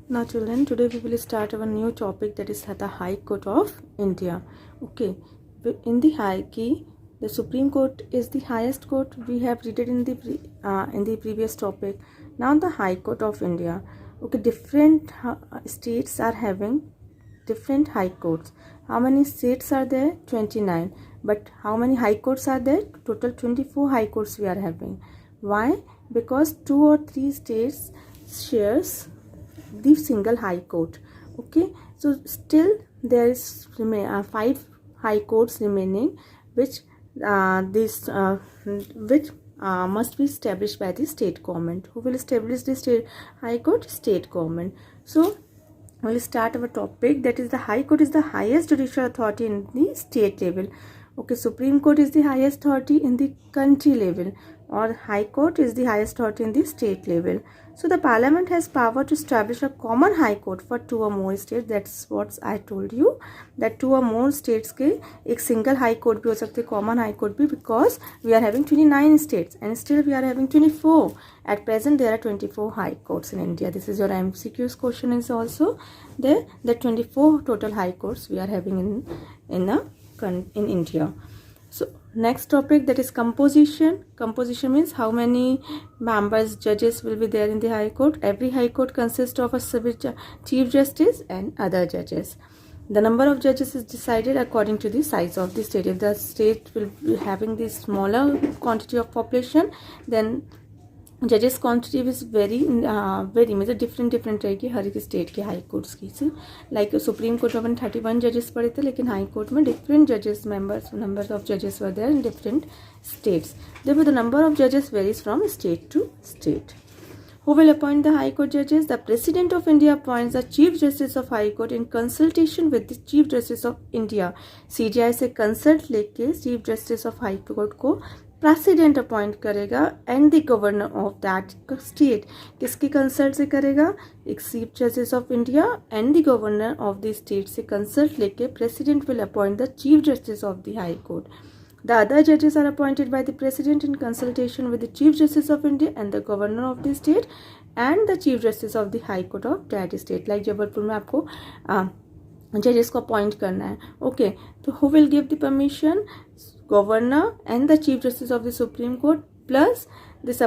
Now children, today we will start our new topic, that is the High Court of India. Okay, in the hierarchy, the Supreme Court is the highest court. We have read it in the previous topic. Now the High Court of India. Okay, different states are having different high courts. How many states are there? 29. But how many high courts are there? Total 24 high courts we are having. Why? Because 2 or 3 states shares the single high court. Okay, so still there is 5 high courts remaining, which must be established by the state government. Who will establish the state high court? State government. So we'll start our topic, that is the High Court is the highest judicial authority in the state level. Okay, Supreme Court is the highest authority in the country level, or High Court is the highest authority in the state level. So the Parliament has power to establish a common High Court for 2 or more states. That's what I told you, that 2 or more states के एक single High Court भी हो सकते, common High Court भी, because we are having 29 states and still we are having 24. At present there are 24 High Courts in India. This is your MCQ's question is also there. The 24 total High Courts we are having in India. So next topic, that is composition. Composition means how many members, judges will be there in the High Court. Every High Court consists of a Chief Justice and other judges. The number of judges is decided according to the size of the state. If the state will be having the smaller quantity of population, then जजेस quantity is very मतलब different रहेगी हर एक state के high courts की. Like supreme court में अपन 31 जजेस पढ़े थे, लेकिन हाई कोर्ट में डिफरेंट जजेस नंबर ऑफ जजेस were there in different states. Therefore the number of जजेस varies from state to state. Who will appoint the High Court judges? The President of India appoints the Chief Justice of High Court in consultation with the Chief Justice of India. CJI से consult लेके Chief Justice of High Court को president appoint करेगा and the governor of that state. किसकी consult से करेगा? एक chief justice of India and the governor of the state से consult लेके president will appoint the chief justice of the high court. The other judges are appointed by the president in consultation with the chief justice of India and the governor of the state and the chief justice of the high court of that state. Like Jabalpur में आपको जजेस को appoint करना है. Okay, तो who will give the permission? Governor and the chief justice of the Supreme Court, plus this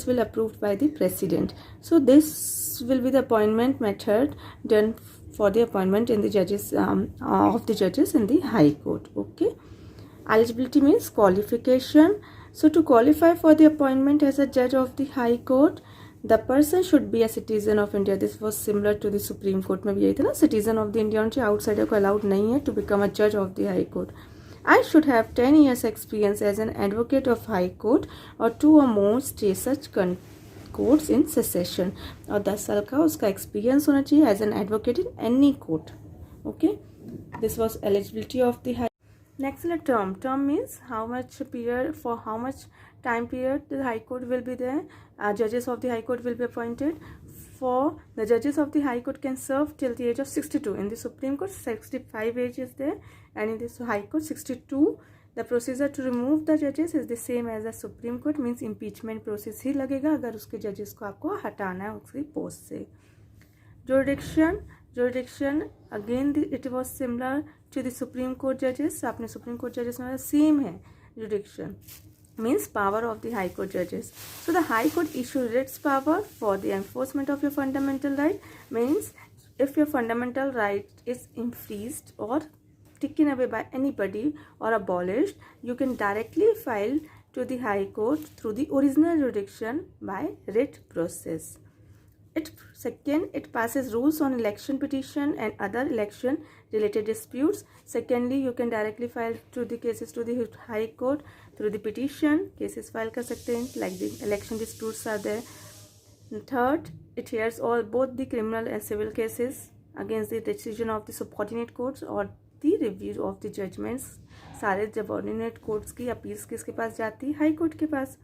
will approved by the president. So this will be the appointment method done for the appointment in the judges of the judges in the high court. Okay, eligibility means qualification. So to qualify for the appointment as a judge of the high court, the person should be a citizen of India. This was similar to the Supreme Court में भी यही था ना, citizen of the India होना चाहिए, outsider को allowed नहीं है to become a judge of the high court. I should have 10 years experience as an advocate of high court or 2 or more state such courts in succession. और 10 साल का उसका experience होना चाहिए as an advocate in any court. Okay, this was eligibility of the high. Next is a term. Term means how much period, for how much time period the high court will be there. Judges of the high court will be appointed. For the judges of the high court can serve till the age of 62. In the Supreme Court 65 age is there, and in this high court 62. The procedure to remove the judges is the same as the Supreme Court, means impeachment process ही लगेगा अगर उसके judges को आपको हटाना है उसकी post से. Jurisdiction again it was similar to the Supreme Court judges. आपने Supreme Court judges में same है. Jurisdiction means power of the high court judges. So the high court issues its power for the enforcement of your fundamental right. Means if your fundamental right is infringed or taken away by anybody or abolished, you can directly file to the high court through the original jurisdiction by writ process. It passes rules on election petition and other election related disputes. Secondly, you can directly file to the cases to the high court through the petition. Cases file कर सकते हैं, like the election disputes are there. Third, it hears both the criminal and civil cases against the decision of the subordinate courts or the review of the judgments. सारे subordinate courts की appeals किसके पास जाती है? High court के पास.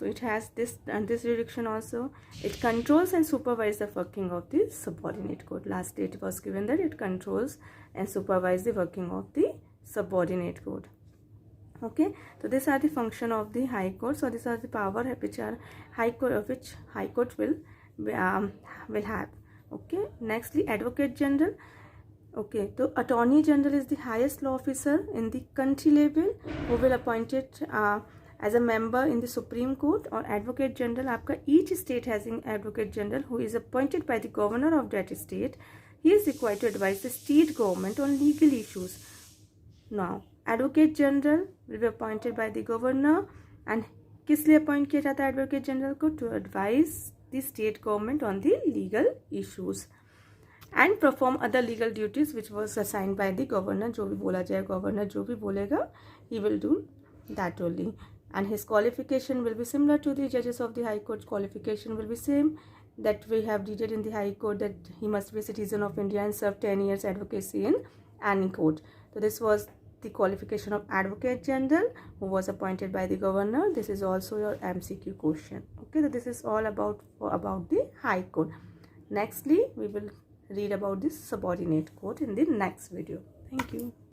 So it has this jurisdiction also. It controls and supervises the working of the subordinate court. Last date was given that it controls and supervises the working of the subordinate court. Okay, so these are the function of the high court. So these are the power which are high court will have. Okay, nextly advocate general. Okay, so attorney general is the highest law officer in the country level who will appointed as a member in the Supreme Court. और advocate general आपका each state has an advocate general who is appointed by the governor of that state. He is required to advise the state government on legal issues. Now advocate general will be appointed by the governor and किस लिए appoint किया जाता है advocate general को? To advise the state government on the legal issues and perform other legal duties which was assigned by the governor. जो भी बोला जाए governor जो भी बोलेगा he will do that only. And his qualification will be similar to the judges of the High Court. Qualification will be same that we have detailed in the High Court, that he must be a citizen of India and serve 10 years advocacy in any court. So this was the qualification of Advocate General who was appointed by the governor. This is also your MCQ question. Okay, so this is all about the High Court. Nextly, we will read about this subordinate court in the next video. Thank you.